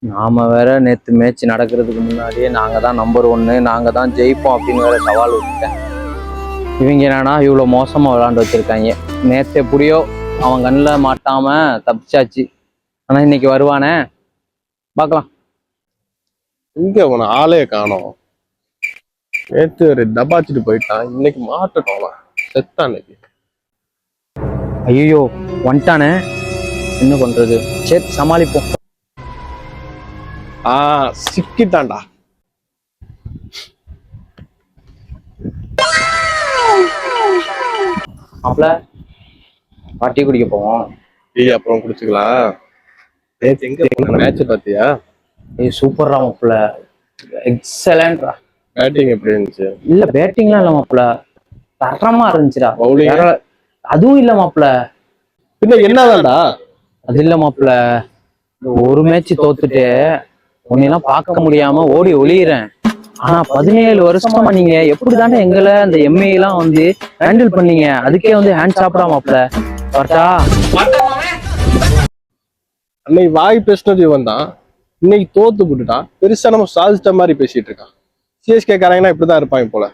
நாம வேற நேத்து மேட்ச் நடக்கிறதுக்கு முன்னாடியே நாங்க தான் நம்பர் 1, நாங்க தான் ஜெயிப்போம் அப்படின்னு வேற சவால் விட்டுட்டேன். இவங்க என்னன்னா இவ்வளவு மோசமா விளையாண்டு வச்சிருக்காங்க. நேத்து எப்படியோ அவன் கண்ணில் மாட்டாம தப்பிச்சாச்சு. ஆனா இன்னைக்கு வருவானே, பார்க்கலாம். இங்க அவனை ஆளே காணோம். நேத்து ஒரு டபாச்சிட்டு போயிட்டான், இன்னைக்கு மாட்டட்டும். செத்தான் இன்னைக்கு. ஐயோ வந்துட்டானே, என்ன பண்றது? சரி சமாளிப்போம். சிக்கிட்டான்டா. மாப்பிள பாட்டி குடிக்க போவோம். டீ அப்புறம் குடிச்சுக்கலாம். நேத்து எங்க மேட்ச் பாத்தியா? சூப்பர்ரா மாப்பிள, எக்ஸலன்ட்ரா. பேட்டிங் எப்படி இருந்துச்சு? இல்ல பேட்டிங்லாம் இல்ல மாப்பிள, தரமா இருந்துச்சுடா. அதுவும் இல்ல மாப்பிள. பின்ன என்னதான்டா? அது இல்ல மாப்பிள, ஒரு மேட்ச் தோத்துட்டு உன்னெல்லாம் பார்க்க முடியாம ஓடி ஒளியிறேன். ஆனா 17 வருஷமா நீங்க எப்படிதானே எங்களை அந்த எம்ஏ எல்லாம் வந்து ஹேண்டில் பண்ணீங்க? அதுக்கே வந்து ஹேண்ட் சாப்பிடா மாப்பிள. பார்த்தா அன்னைக்கு வாய் பேசினது இவன் தான், இன்னைக்கு தோத்து போட்டுட்டான். பெருசா நம்ம சாதிச்சிட்ட மாதிரி பேசிட்டு இருக்கான். சிஎஸ்கே காரங்கன்னா இப்படிதான் இருப்பாங்க போல.